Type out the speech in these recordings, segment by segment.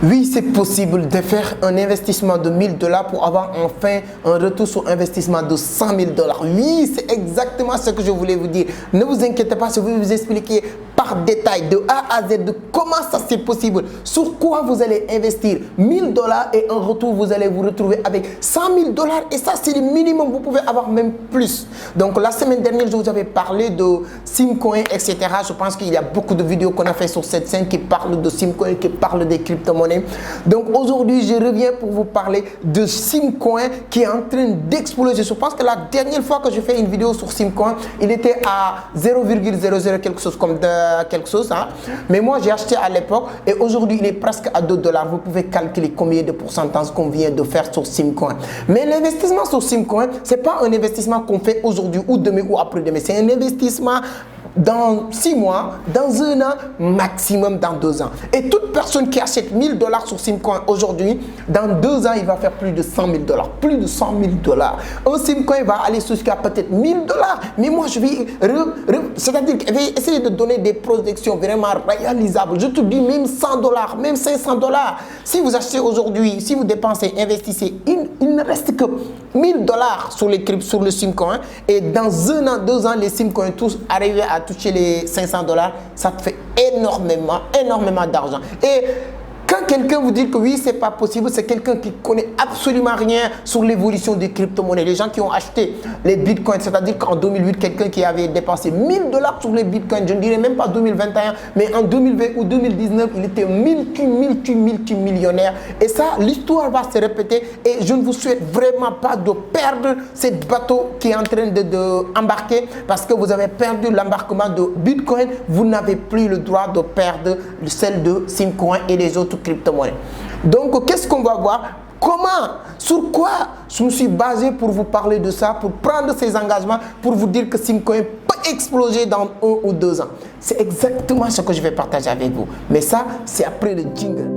Oui, c'est possible de faire un investissement de 1000 $ pour avoir enfin un retour sur investissement de 100 000 $. Oui, c'est exactement ce que je voulais vous dire. Ne vous inquiétez pas, je vais vous expliquer par détail de A à Z de comment ça c'est possible, sur quoi vous allez investir 1000 $ et en retour vous allez vous retrouver avec 100 000 $ et ça c'est le minimum, vous pouvez avoir même plus. Donc la semaine dernière je vous avais parlé de Simcoin, etc. Je pense qu'il y a beaucoup de vidéos qu'on a fait sur cette chaîne qui parlent de Simcoin, qui parlent des crypto-monnaies. Donc aujourd'hui je reviens pour vous parler de Simcoin qui est en train d'exploser. Je pense que la dernière fois que j'ai fait une vidéo sur Simcoin, il était à 0,00 quelque chose comme quelque chose, hein. Mais moi j'ai acheté à l'époque et aujourd'hui il est presque à 2 $. Vous pouvez calculer combien de pourcentage qu'on vient de faire sur Simcoin. Mais l'investissement sur Simcoin, c'est pas un investissement qu'on fait aujourd'hui ou demain ou après-demain. C'est un investissement dans 6 mois, dans 1 an, maximum dans 2 ans. Et toute personne qui achète 1000 $ sur Simcoin aujourd'hui, dans 2 ans, il va faire plus de 100 000 $. Plus de 100 000 $. Un Simcoin va aller jusqu'à peut-être 1000 $. Mais moi, je vais, c'est-à-dire que je vais essayer de donner des projections vraiment réalisables. Je te dis même 100 $, même 500 $. Si vous achetez aujourd'hui, si vous dépensez, investissez, il ne reste que 1000 $ sur les cryptos, sur le Simcoin. Et dans 1 an, 2 ans, les Simcoins tous arrivés à toucher les 500 $, ça te fait énormément d'argent. Et quand quelqu'un vous dit que oui, c'est pas possible, c'est quelqu'un qui connaît absolument rien sur l'évolution des crypto-monnaies. Les gens qui ont acheté les bitcoins, c'est-à-dire qu'en 2008, quelqu'un qui avait dépensé 1000 $ sur les bitcoins, je ne dirais même pas 2021, mais en 2020 ou 2019, il était multimillionnaire. Et ça, l'histoire va se répéter et je ne vous souhaite vraiment pas de perdre ce bateau qui est en train d'embarquer parce que vous avez perdu l'embarquement de bitcoin, vous n'avez plus le droit de perdre celle de Simcoin et les autres crypto-monnaies. Donc, qu'est-ce qu'on va voir? Comment? Sur quoi je me suis basé pour vous parler de ça, pour prendre ces engagements, pour vous dire que Simcoin peut exploser dans 1 ou 2 ans. C'est exactement ce que je vais partager avec vous. Mais ça, c'est après le jingle.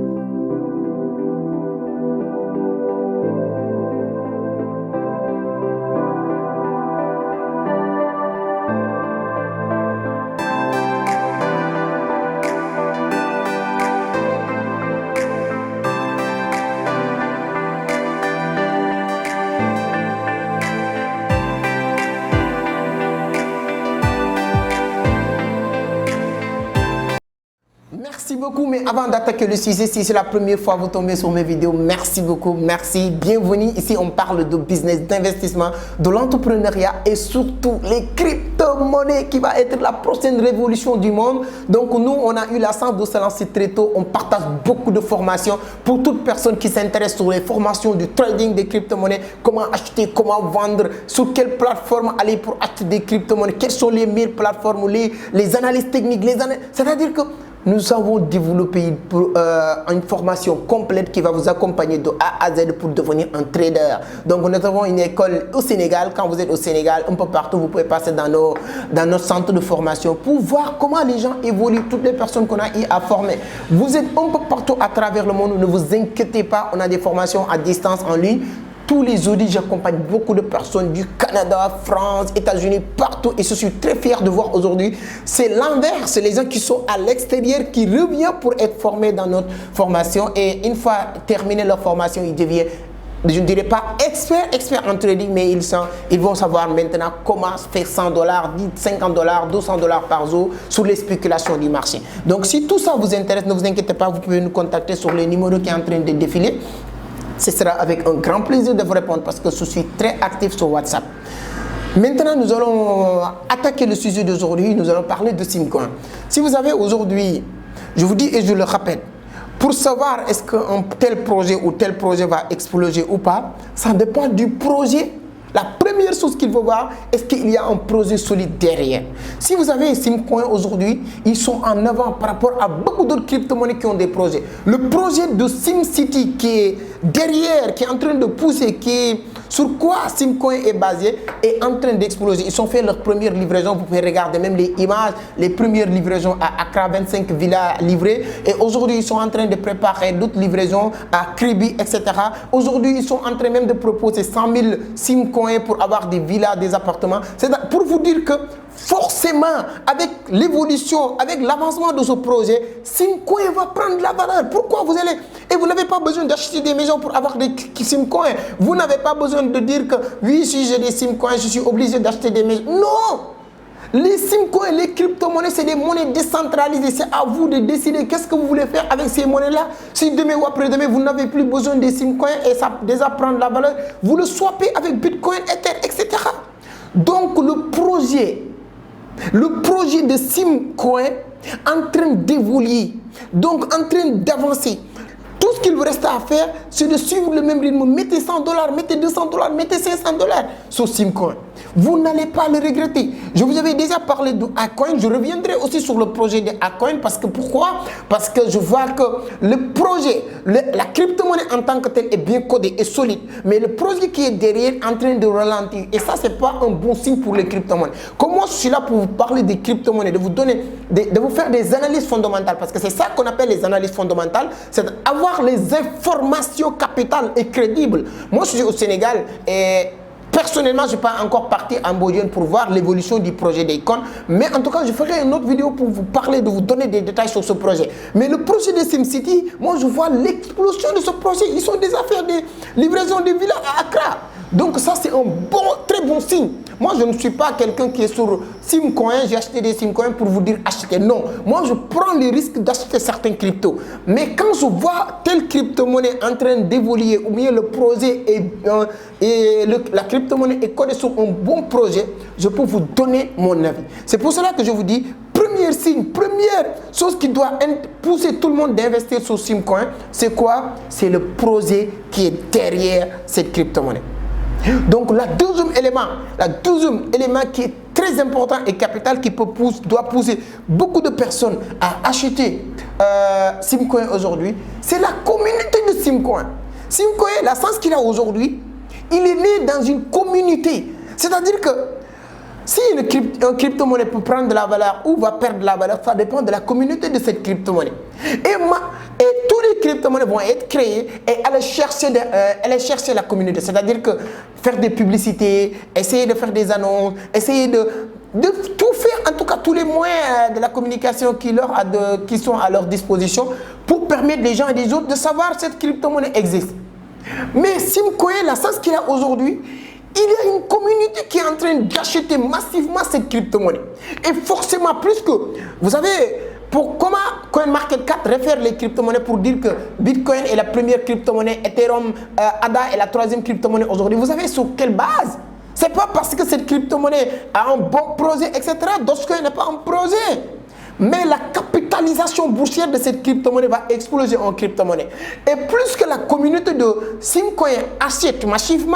Merci beaucoup, mais avant d'attaquer le sujet, si c'est la première fois que vous tombez sur mes vidéos, merci beaucoup, merci, bienvenue. Ici, on parle de business, d'investissement, de l'entrepreneuriat et surtout les crypto-monnaies qui va être la prochaine révolution du monde. Donc nous, on a eu la chance de se lancer très tôt, on partage beaucoup de formations pour toute personne qui s'intéresse sur les formations du trading des crypto-monnaies, comment acheter, comment vendre, sur quelle plateforme aller pour acheter des crypto-monnaies, quelles sont les meilleures plateformes, les analyses techniques, c'est-à-dire que nous avons développé une formation complète qui va vous accompagner de A à Z pour devenir un trader. Donc nous avons une école au Sénégal. Quand vous êtes au Sénégal, un peu partout, vous pouvez passer dans nos centres de formation pour voir comment les gens évoluent, toutes les personnes qu'on a eu à former. Vous êtes un peu partout à travers le monde, ne vous inquiétez pas, on a des formations à distance en ligne. Tous les jeudis, j'accompagne beaucoup de personnes du Canada, France, États-Unis, partout. Et je suis très fier de voir aujourd'hui, c'est l'inverse. C'est les gens qui sont à l'extérieur qui reviennent pour être formés dans notre formation. Et une fois terminé leur formation, ils deviennent, je ne dirais pas experts en trading, mais ils vont savoir maintenant comment faire 100 $, 50 $, 200 $ par jour sur les spéculations du marché. Donc si tout ça vous intéresse, ne vous inquiétez pas, vous pouvez nous contacter sur le numéro qui est en train de défiler. Ce sera avec un grand plaisir de vous répondre parce que je suis très actif sur WhatsApp. Maintenant, nous allons attaquer le sujet d'aujourd'hui. Nous allons parler de Simcoin. Si vous avez aujourd'hui, je vous dis et je le rappelle, pour savoir est-ce qu'un tel projet ou tel projet va exploser ou pas, ça dépend du projet. La première chose qu'il faut voir, est-ce qu'il y a un projet solide derrière? Si vous avez Simcoin aujourd'hui, ils sont en avant par rapport à beaucoup d'autres crypto-monnaies qui ont des projets. Le projet de SimCity qui est derrière, qui est en train de pousser, sur quoi Simcoin est basé, est en train d'exploser. Ils ont fait leur première livraison. Vous pouvez regarder même les images, les premières livraisons à Accra, 25 villas livrées. Et aujourd'hui, ils sont en train de préparer d'autres livraisons à Kribi, etc. Aujourd'hui, ils sont en train même de proposer 100 000 Simcoin pour avoir des villas, des appartements. C'est pour vous dire que forcément, avec l'évolution, avec l'avancement de ce projet, Simcoin va prendre de la valeur. Pourquoi vous allez... Et vous n'avez pas besoin d'acheter des maisons pour avoir des Simcoins. Vous n'avez pas besoin de dire que, oui, si j'ai des Simcoins, je suis obligé d'acheter des maisons. Non! Les Simcoins, les crypto-monnaies, c'est des monnaies décentralisées. C'est à vous de décider qu'est-ce que vous voulez faire avec ces monnaies-là. Si demain ou après-demain, vous n'avez plus besoin des Simcoins et ça déjà prend de la valeur, vous le swappez avec Bitcoin, Ether, etc. Donc, le projet de Simcoin en train d'évoluer, donc en train d'avancer. Tout ce qu'il vous reste à faire, c'est de suivre le même rythme. Mettez $100, mettez $200, mettez $500 sur Simcoin. Vous n'allez pas le regretter. Je vous avais déjà parlé de Acoin. Je reviendrai aussi sur le projet de Acoin. Parce que pourquoi? Parce que je vois que le projet, la crypto-monnaie en tant que telle est bien codée et solide. Mais le projet qui est derrière est en train de ralentir. Et ça, ce n'est pas un bon signe pour les crypto-monnaies. Comme moi, je suis là pour vous parler des crypto-monnaies, de vous donner, de vous faire des analyses fondamentales. Parce que c'est ça qu'on appelle les analyses fondamentales. C'est avoir les informations capitales et crédibles. Moi, je suis au Sénégal et... personnellement, je ne suis pas encore parti en Bodiane pour voir l'évolution du projet d'Akon. Mais en tout cas, je ferai une autre vidéo pour vous parler, de vous donner des détails sur ce projet. Mais le projet de SimCity, moi, je vois l'explosion de ce projet. Ils sont déjà fait des livraisons de villas à Accra. Donc ça, c'est un très bon signe. Moi, je ne suis pas quelqu'un qui est sur Simcoin. J'ai acheté des Simcoins pour vous dire acheter. Non, moi, je prends les risques d'acheter certains cryptos. Mais quand je vois telle crypto-monnaie en train d'évoluer, ou bien le projet la crypto-monnaie est codée sur un bon projet, je peux vous donner mon avis. C'est pour cela que je vous dis, premier signe, première chose qui doit pousser tout le monde d'investir sur Simcoin, c'est quoi? C'est le projet qui est derrière cette crypto-monnaie. Donc, le deuxième élément qui est très important et capital qui doit pousser beaucoup de personnes à acheter Simcoin aujourd'hui, c'est la communauté de Simcoin. Simcoin, la sens qu'il a aujourd'hui, il est né dans une communauté. C'est-à-dire que si une crypto-monnaie peut prendre de la valeur ou va perdre de la valeur, ça dépend de la communauté de cette crypto-monnaie. Et tous les crypto-monnaies vont être créées et aller chercher la communauté. C'est-à-dire que faire des publicités, essayer de faire des annonces, essayer de tout faire, en tout cas tous les moyens de la communication qui sont à leur disposition pour permettre les gens et les autres de savoir que cette crypto-monnaie existe. Mais Simcoin, la sens qu'il a aujourd'hui, il y a une communauté qui est en train d'acheter massivement cette crypto-monnaie. Et forcément, plus que, vous savez, comment CoinMarketCap réfère les crypto-monnaies pour dire que Bitcoin est la première crypto-monnaie, Ethereum, ADA est la troisième crypto-monnaie aujourd'hui. Vous savez sur quelle base? C'est pas parce que cette crypto-monnaie a un bon projet, etc. Dogecoin n'est pas un projet. Mais la capitalisation boursière de cette crypto-monnaie va exploser en crypto-monnaie. Et plus que la communauté de Simcoin achète massivement,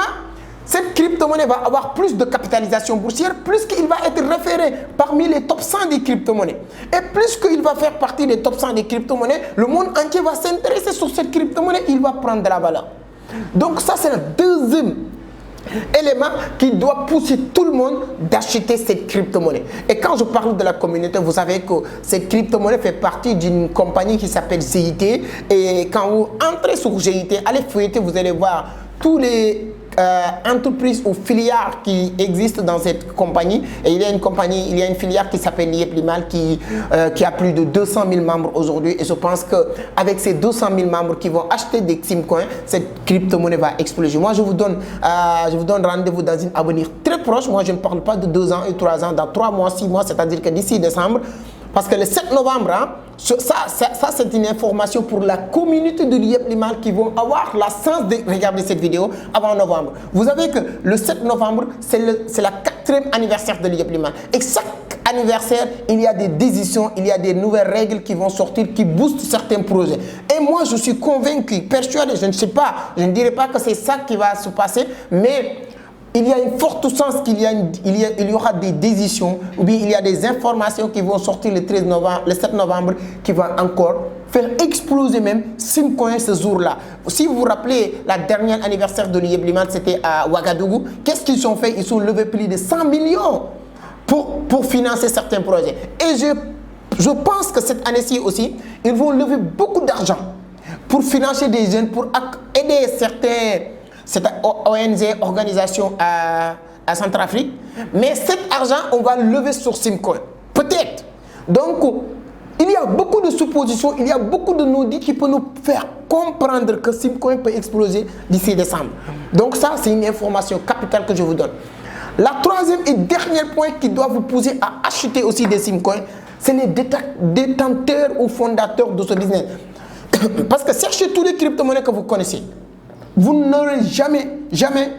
cette crypto-monnaie va avoir plus de capitalisation boursière, plus qu'il va être référé parmi les top 100 des crypto-monnaies. Et plus qu'il va faire partie des top 100 des crypto-monnaies, le monde entier va s'intéresser sur cette crypto-monnaie, il va prendre de la valeur. Donc ça, c'est le deuxième élément qui doit pousser tout le monde d'acheter cette crypto-monnaie. Et quand je parle de la communauté, vous savez que cette crypto-monnaie fait partie d'une compagnie qui s'appelle GIT. Et quand vous entrez sur GIT, allez fouiller, vous allez voir tous les entreprises ou filières qui existent dans cette compagnie. Et il y a une filière qui s'appelle Yeplimal qui a plus de 200 000 membres aujourd'hui. Et je pense qu'avec ces 200 000 membres qui vont acheter des Simcoins, cette crypto-monnaie va exploser. Moi, je vous donne rendez-vous dans un avenir très proche. Moi, je ne parle pas de 2 ans et 3 ans, dans 3 mois, 6 mois, c'est-à-dire que d'ici décembre. Parce que le 7 novembre, hein, ça c'est une information pour la communauté de Yeplimal qui vont avoir la chance de regarder cette vidéo avant novembre. Vous savez que le 7 novembre, c'est la 4e anniversaire de Yeplimal. Et chaque anniversaire, il y a des décisions, il y a des nouvelles règles qui vont sortir, qui boostent certains projets. Et moi, je suis convaincu, persuadé, je ne sais pas, je ne dirais pas que c'est ça qui va se passer, mais il y a une forte chance qu'il y aura des décisions ou bien il y a des informations qui vont sortir le 7 novembre qui vont encore faire exploser même Simcoin ce jour-là. Si vous vous rappelez, la dernière anniversaire de Yeplimal, c'était à Ouagadougou. Qu'est-ce qu'ils ont fait? Ils ont levé plus de 100 millions pour financer certains projets. Et je pense que cette année-ci aussi, ils vont lever beaucoup d'argent pour financer des jeunes, pour aider certaines ONG, organisations à à Centrafrique, mais cet argent, on va le lever sur Simcoin. Peut-être. Donc, il y a beaucoup de suppositions, il y a beaucoup de non-dits qui peuvent nous faire comprendre que Simcoin peut exploser d'ici décembre. Donc ça, c'est une information capitale que je vous donne. La troisième et dernier point qui doit vous pousser à acheter aussi des Simcoins, c'est les détenteurs ou fondateurs de ce business. Parce que cherchez tous les crypto-monnaies que vous connaissez. Vous n'aurez jamais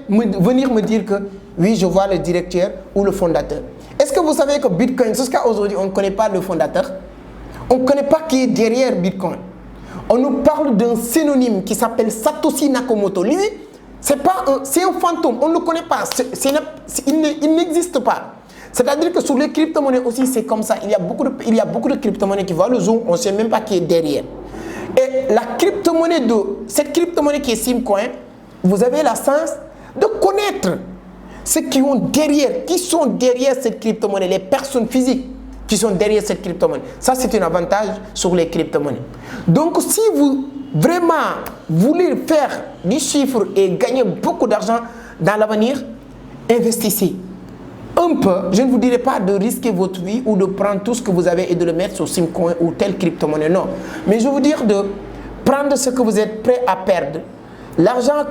venir me dire que oui, je vois le directeur ou le fondateur. Est-ce que vous savez que Bitcoin, jusqu'à aujourd'hui, on ne connaît pas le fondateur? On ne connaît pas qui est derrière Bitcoin. On nous parle d'un synonyme qui s'appelle Satoshi Nakamoto. Lui, c'est un fantôme, on ne le connaît pas, il n'existe pas. C'est-à-dire que sur les crypto-monnaies aussi, c'est comme ça. Il y a beaucoup de crypto-monnaies qui voient le jour, on ne sait même pas qui est derrière. Et la crypto-monnaie cette crypto-monnaie qui est Simcoin, vous avez la chance de connaître ceux qui sont derrière cette crypto-monnaie, les personnes physiques qui sont derrière cette crypto-monnaie. Ça, c'est un avantage sur les crypto-monnaies. Donc, si vous vraiment voulez faire du chiffre et gagner beaucoup d'argent dans l'avenir, investissez un peu. Je ne vous dirai pas de risquer votre vie ou de prendre tout ce que vous avez et de le mettre sur Simcoin ou telle crypto-monnaie, non. Mais je vais vous dire de prendre ce que vous êtes prêt à perdre. L'argent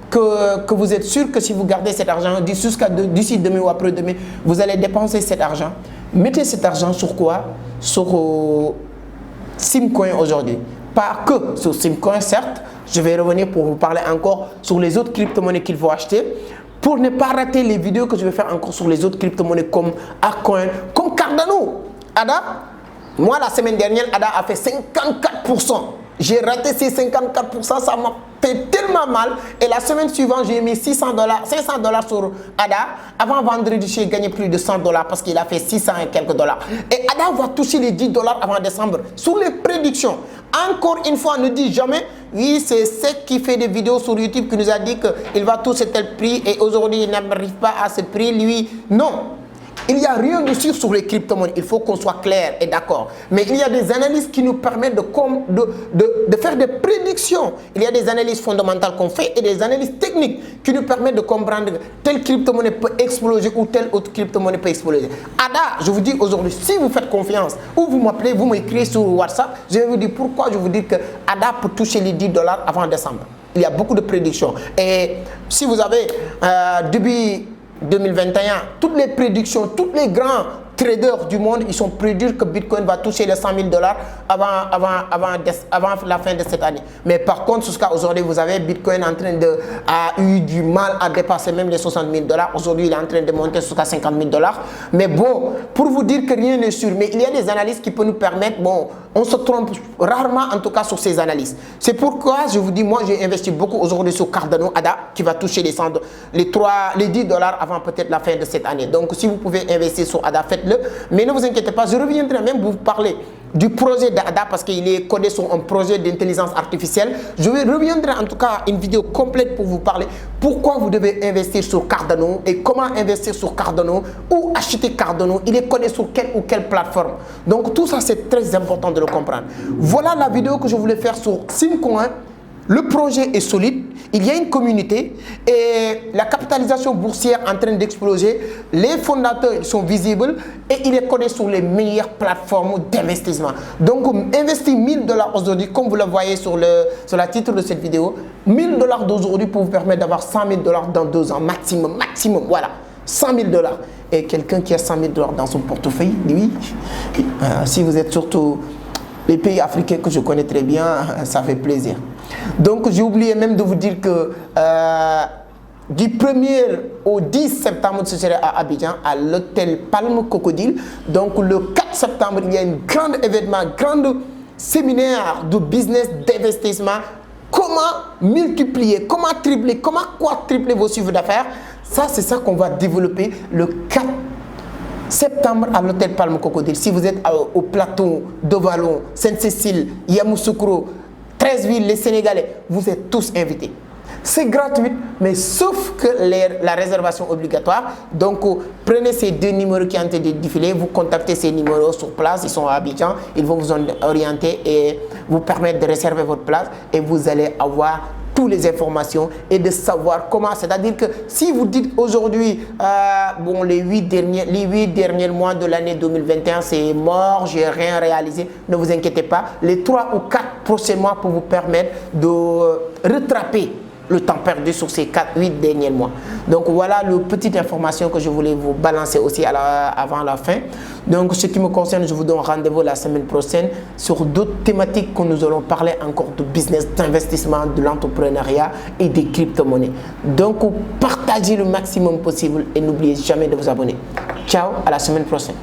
que vous êtes sûr que si vous gardez cet argent, d'ici demain ou après-demain, vous allez dépenser cet argent. Mettez cet argent sur quoi? Sur Simcoin aujourd'hui. Pas que sur Simcoin, certes. Je vais revenir pour vous parler encore sur les autres crypto-monnaies qu'il faut acheter. Pour ne pas rater les vidéos que je vais faire encore sur les autres crypto-monnaies comme Acoin, comme Cardano. ADA, moi la semaine dernière, ADA a fait 54%. J'ai raté ces 54%, ça m'a fait tellement mal. Et la semaine suivante, j'ai mis $500 sur ADA. Avant vendredi, j'ai gagné plus de $100 parce qu'il a fait 600 et quelques dollars. Et ADA va toucher les $10 avant décembre. Sur les prédictions, encore une fois, ne dis jamais, oui, c'est Sec qui fait des vidéos sur YouTube qui nous a dit qu'il va toucher tel prix et aujourd'hui, il n'arrive pas à ce prix, lui. Non. Il n'y a rien de sûr sur les crypto-monnaies, il faut qu'on soit clair et d'accord. Mais il y a des analyses qui nous permettent de faire des prédictions. Il y a des analyses fondamentales qu'on fait et des analyses techniques qui nous permettent de comprendre que telle crypto-monnaie peut exploser ou telle autre crypto-monnaie peut exploser. ADA, je vous dis aujourd'hui, si vous faites confiance ou vous m'appelez, vous m'écrivez sur WhatsApp, je vais vous dire pourquoi je vous dis que ADA peut toucher les $10 avant décembre. Il y a beaucoup de prédictions. Et si vous avez début 2021, toutes les prédictions, tous les grands traders du monde, ils sont prédits que Bitcoin va toucher les $100 000 avant la fin de cette année. Mais par contre, jusqu'à aujourd'hui, vous avez Bitcoin a eu du mal à dépasser même les $60 000. Aujourd'hui, il est en train de monter jusqu'à $50 000. Mais bon, pour vous dire que rien n'est sûr, mais il y a des analyses qui peuvent nous permettre, bon, on se trompe rarement en tout cas sur ces analyses. C'est pourquoi je vous dis, moi j'ai investi beaucoup aujourd'hui sur Cardano ADA qui va toucher les $10 avant peut-être la fin de cette année. Donc si vous pouvez investir sur ADA, faites-le. Mais ne vous inquiétez pas, je reviendrai même vous parler du projet d'ADA parce qu'il est codé sur un projet d'intelligence artificielle. Je reviendrai en tout cas une vidéo complète pour vous parler pourquoi vous devez investir sur Cardano et comment investir sur Cardano ou acheter Cardano. Il est codé sur quelle ou quelle plateforme. Donc tout ça c'est très important de le comprendre. Voilà la vidéo que je voulais faire sur Simcoin. Le projet est solide, il y a une communauté et la capitalisation boursière en train d'exploser. Les fondateurs sont visibles et il est codé sur les meilleures plateformes d'investissement. Donc, investir $1000 aujourd'hui, comme vous le voyez sur la titre de cette vidéo, $1000 d'aujourd'hui pour vous permettre d'avoir $100 000 dans 2 ans, maximum, voilà, $100 000. Et quelqu'un qui a $100 000 dans son portefeuille, lui, si vous êtes surtout les pays africains que je connais très bien, ça fait plaisir. Donc j'ai oublié même de vous dire que du 1er au 10 septembre, ce serait à Abidjan, à l'hôtel Palme Crocodile. Donc le 4 septembre, il y a un grand événement, un grand séminaire de business, d'investissement. Comment multiplier, comment tripler, comment quadrupler vos chiffres d'affaires. Ça, c'est ça qu'on va développer le 4 septembre à l'hôtel Palme Crocodile. Si vous êtes au plateau de Vallon, Sainte-Cécile, Yamoussoukro, 13 villes, les Sénégalais, vous êtes tous invités. C'est gratuit, mais sauf que la réservation obligatoire. Donc, prenez ces 2 numéros qui ont été défilés, vous contactez ces numéros sur place, ils sont à Abidjan, ils vont vous orienter et vous permettre de réserver votre place et vous allez avoir toutes les informations et de savoir comment. C'est-à-dire que si vous dites aujourd'hui, bon, les 8 derniers mois de l'année 2021, c'est mort, j'ai rien réalisé, ne vous inquiétez pas. Les 3 ou 4 prochains mois pour vous permettre de rattraper le temps perdu sur ces 8 derniers mois. Donc voilà la petite information que je voulais vous balancer aussi avant la fin. Donc ce qui me concerne, je vous donne rendez-vous la semaine prochaine sur d'autres thématiques que nous allons parler encore de business, d'investissement, de l'entrepreneuriat et des crypto-monnaies. Donc partagez le maximum possible et n'oubliez jamais de vous abonner. Ciao, à la semaine prochaine.